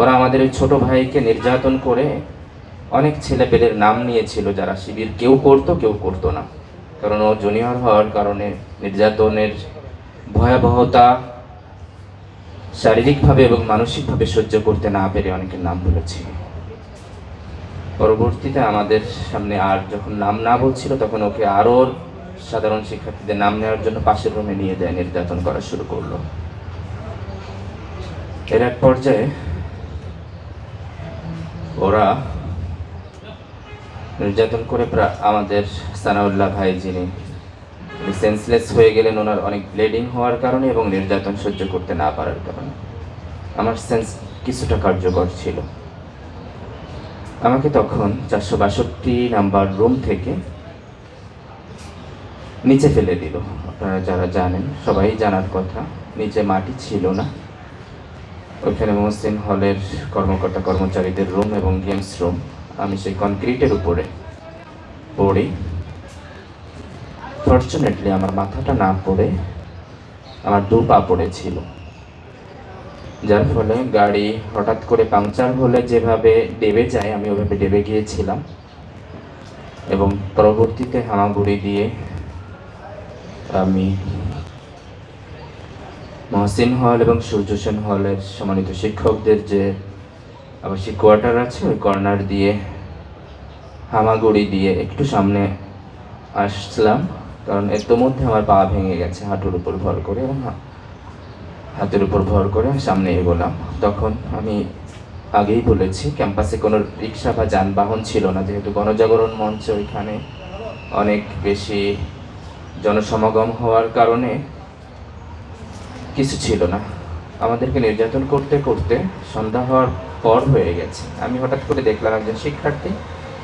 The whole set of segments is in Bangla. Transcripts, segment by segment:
ওরা আমাদের ওই ছোট ভাইকে নির্যাতন করে অনেক ছেলেপেলের নাম নিয়েছিল, যারা শিবির কেউ করতো কেউ করতো না, কারণ ও জুনিয়র হওয়ার কারণে নির্যাতনের ভয়াবহতা শারীরিকভাবে এবং মানসিকভাবে সহ্য করতে না পেরে অনেকের নাম বলেছি। পরবর্তীতে আমাদের সামনে আর যখন নাম না বলছিল, তখন ওকে আরও সাধারণ শিক্ষার্থীদের নাম নেওয়ার জন্য পাশের রুমে নিয়ে যায়, নির্যাতন করা শুরু করলো। এর এক পর্যায়ে ওরা নির্যাতন করে আমাদের সানাউল্লাহ ভাই, যিনি সেন্সলেস হয়ে গেলেন ওনার অনেক ব্লিডিং হওয়ার কারণে এবং নির্যাতন সহ্য করতে না পারার কারণে। আমার সেন্স কিছুটা কার্যকর ছিল। আমাকে তখন 462 নাম্বার রুম থেকে নিচে ফেলে দিল। আপনারা যারা জানেন, সবাই জানার কথা, নিচে মাটি ছিল না। ওইখানে মহসিন হলের কর্মকর্তা কর্মচারীদের রুম এবং গেমস রুম। আমি সেই কনক্রিটের উপরে পড়ি। ফর্চুনেটলি আমার মাথাটা না পড়ে আমার দু পা পড়েছিল, যার ফলে গাড়ি হঠাৎ করে পাংচার হলে যেভাবে ডেবে যায় আমি ওভাবে ডেবে গিয়েছিলাম এবং পরবর্তীতে হামাগুড়ি দিয়ে আমি মহসিন হল এবং সূর্য সেন হলের সম্মানিত শিক্ষকদের যে আবাসিক কোয়ার্টার আছে ওই কর্নার দিয়ে হামাগুড়ি দিয়ে একটু সামনে আসছিলাম, কারণ এর মধ্যে আমার পা ভেঙে গেছে হাঁটুর উপর ভর করে এবং হাতের উপর ভর করে সামনে এগোলাম। তখন আমি আগেই বলেছি, ক্যাম্পাসে কোনো রিক্সা বা যানবাহন ছিল না, যেহেতু গণজাগরণ মঞ্চ ওইখানে অনেক বেশি জনসমাগম হওয়ার কারণে কিছু ছিল না। আমাদেরকে নির্যাতন করতে করতে সন্ধ্যা হওয়ার পর হয়ে গেছে। আমি হঠাৎ করে দেখলাম একজন শিক্ষার্থী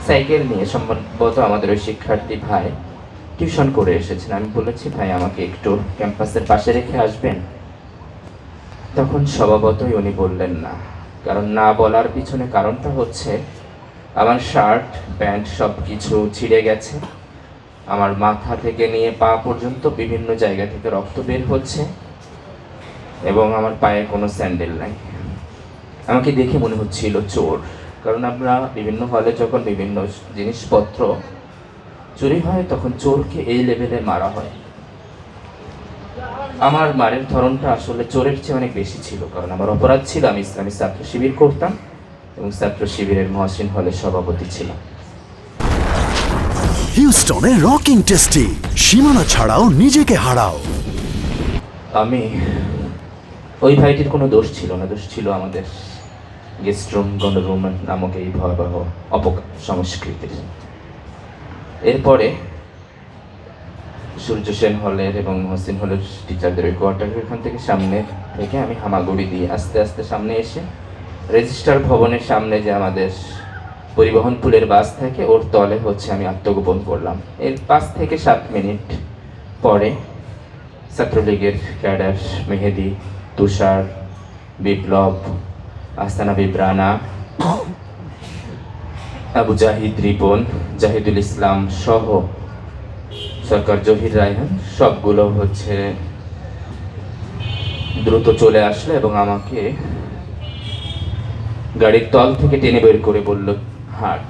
সাইকেল নিয়ে, সম্ভবত আমাদের ওই শিক্ষার্থী ভাই টিউশন করে এসেছেন। আমি বলেছি, ভাই আমাকে একটু ক্যাম্পাসের পাশে রেখে আসবেন? তখন স্বভাবতই উনি বললেন না। কারণ না বলার পিছনে কারণটা হচ্ছে, আমার শার্ট প্যান্ট সব কিছু ছিঁড়ে গেছে, আমার মাথা থেকে নিয়ে পা পর্যন্ত বিভিন্ন জায়গা থেকে রক্ত বের হচ্ছে এবং আমার পায়ে কোনো স্যান্ডেল নাই। আমাকে দেখে মনে হচ্ছিল চোর, কারণ আমরা বিভিন্ন হলে যখন বিভিন্ন জিনিসপত্র চুরি হয় তখন চোরকে এই লেভেলে মারা হয়। আমার মারের ধরনটা আসলে চোরের চেয়ে অনেক বেশি ছিল, কারণ আমার অপরাধ ছিল আমি ইসলামী ছাত্র শিবির করতাম এবং ছাত্র শিবিরের মহসিন হলের সভাপতি ছিলাম। হিউস্টনে রকিং টেস্টি, সীমানা ছাড়াও নিজেকে হারাও। আমি ওই ভাইটির কোনো দোষ ছিল না, দোষ ছিল আমাদের গেস্ট রুম গণরুম নামক এই ভয়াবহ সংস্কৃতির। এরপরে সূর্য সেন হলের এবং মহসিন হলের টিচারদের ওই কোয়ার্টারের এখান থেকে সামনে থেকে আমি হামাগুড়ি দিয়ে আস্তে আস্তে সামনে এসে রেজিস্ট্রার ভবনের সামনে যে আমাদের পরিবহন পুলের বাস থাকে ওর তলে হচ্ছে আমি আত্মগোপন করলাম। এর 5 থেকে 7 মিনিট পরে ছাত্রলীগের ক্যাডার মেহেদি, তুষার, বিপ্লব, আস্তানা বিব্রানা, আবু জাহিদ রিপন, জাহিদুল ইসলাম সহ সরকার জহির রায়হান সবগুলো হচ্ছে দ্রুত চলে আসলো এবং আমাকে গাড়ির তল থেকে টেনে বের করে বলল, হাঁট,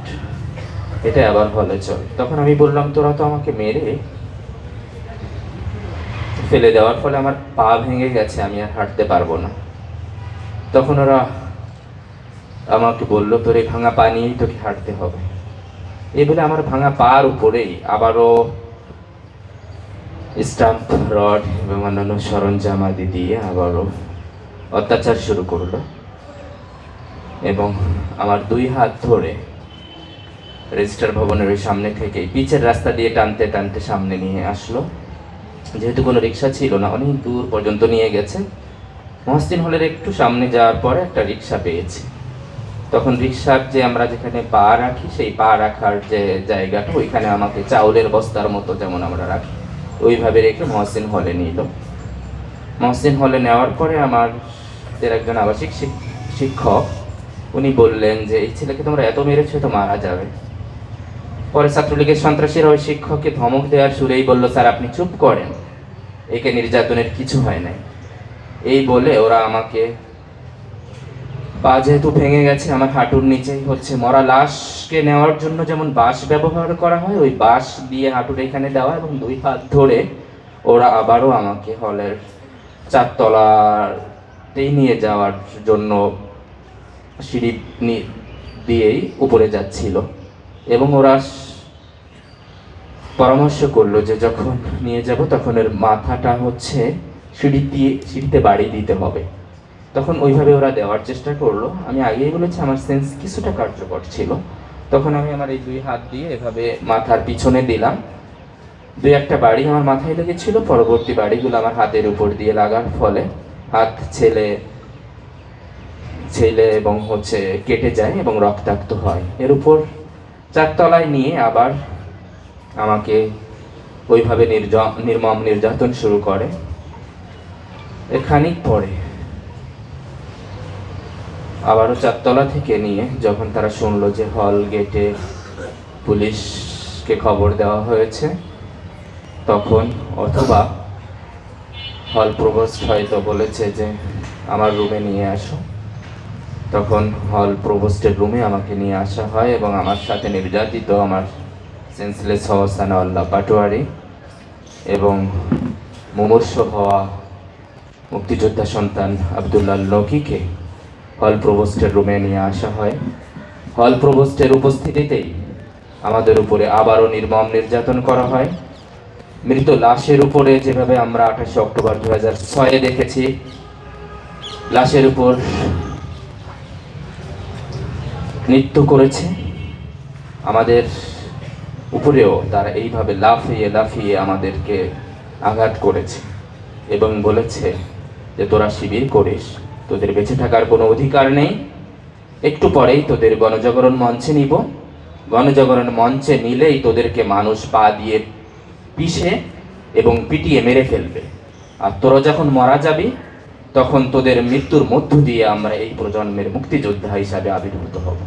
এটা আবার হলে চল। তখন আমি বললাম, তোরা তো আমাকে মেরে ফেলে দেওয়ার ফলে আমার পা ভেঙে গেছে, আমি আর হাঁটতে পারবো না। তখন ওরা আমাকে বললো, তোর এই ভাঙা পা নিয়েই তোকে হাঁটতে হবে। এই বলে আমার ভাঙা পার উপরেই আবারও স্টাম্প, রড এবং অন্যান্য সরঞ্জাম আদি দিয়ে আবারও অত্যাচার শুরু করলো এবং আমার 2 হাত ধরে রেজিস্ট্রার ভবনের ওই সামনে থেকে পিচের রাস্তা দিয়ে টানতে টানতে সামনে নিয়ে আসলো। যেহেতু কোনো রিক্সা ছিল না, অনেক দূর পর্যন্ত নিয়ে গেছে। মহসিন হলের একটু সামনে যাওয়ার পরে একটা রিক্সা পেয়েছি। তখন রিক্সার যে আমরা যেখানে পা রাখি সেই পা রাখার যে জায়গাটা, ওইখানে আমাকে চাউলের বস্তার মতো যেমন আমরা রাখি ওইভাবে রেখে মহসিন হলে নিল। মহসিন হলে নেওয়ার পরে আমাদের একজন আবাসিক শিক্ষক উনি বললেন যে, এই ছেলেকে তোমরা এত মেরেছো তো মারা যাবে। পরে ছাত্রলীগের সন্ত্রাসীরা ওই শিক্ষককে ধমক দেওয়ার সুরেই বলল, স্যার আপনি চুপ করেন, একে নির্যাতনের কিছু হয় নাই। এই বলে ওরা আমাকে পা যেহেতু ভেঙে গেছে, আমার হাঁটুর নিচেই হচ্ছে মরা লাশকে নেওয়ার জন্য যেমন বাঁশ ব্যবহার করা হয়, ওই বাঁশ দিয়ে হাঁটুর এখানে দেওয়া, এবং দুই হাত ধরে ওরা আবারও আমাকে হলের 4 তলাতেই নিয়ে যাওয়ার জন্য সিঁড়ি দিয়েই উপরে যাচ্ছিল। এবং ওরা পরামর্শ করলো যে যখন নিয়ে যাব তখন এর মাথাটা হচ্ছে সিঁড়িতে বাড়ি দিতে হবে। তখন ওইভাবে ওরা দেওয়ার চেষ্টা করলো। আমি আগেই বলেছি আমার সেন্স কিছুটা কার্যকর ছিল। তখন আমি আমার এই 2 হাত দিয়ে এভাবে মাথার পিছনে দিলাম। 2-1টা বাড়ি আমার মাথায় লেগেছিল, পরবর্তী বাড়িগুলো আমার হাতের উপর দিয়ে লাগার ফলে হাত ছেলে এবং হচ্ছে কেটে যায় এবং রক্তাক্ত হয়। এর উপর 4 তলায় নিয়ে আবার আমাকে ওইভাবে নির্মম নির্যাতন শুরু করে। খানিক পরে আবারও 4 তলা থেকে নিয়ে যখন তারা শুনলো যে হল গেটে পুলিশকে খবর দেওয়া হয়েছে, তখন অথবা হল প্রভোস্ট হয়তো বলেছে যে আমার রুমে নিয়ে আসো, তখন হল প্রভোস্টের রুমে আমাকে নিয়ে আসা হয় এবং আমার সাথে নির্যাতিত আমার সেন্সলেস হওয়া সানাউল্লাহ পাটোয়ারি এবং মুমূর্ষু হওয়া মুক্তিযোদ্ধা সন্তান আব্দুল্লাহ লকিকে হল প্রভোস্টের রুমে নিয়ে আসা হয়। হল প্রভোস্টের উপস্থিতিতেই আমাদের উপরে আবারও নির্মম নির্যাতন করা হয়। মৃত লাশের উপরে যেভাবে আমরা 28 অক্টোবর 2006 দেখেছি, লাশের উপর নৃত্য করেছে, আমাদের উপরেও তারা এইভাবে লাফিয়ে আমাদেরকে আঘাত করেছে এবং বলেছে যে তোরা শিবির করিস, তোদের বেঁচে থাকার কোনো অধিকার নেই, একটু পরেই তোদের গণজাগরণ মঞ্চে নিব, গণজাগরণ মঞ্চে নিলেই তোদেরকে মানুষ পা দিয়ে পিষে এবং পিটিয়ে মেরে ফেলবে, আর তোরা যখন মারা যাবি তখন তোদের মৃত্যুর মধ্য দিয়ে আমরা এই প্রজন্মের মুক্তিযোদ্ধা হিসাবে আবির্ভূত হব।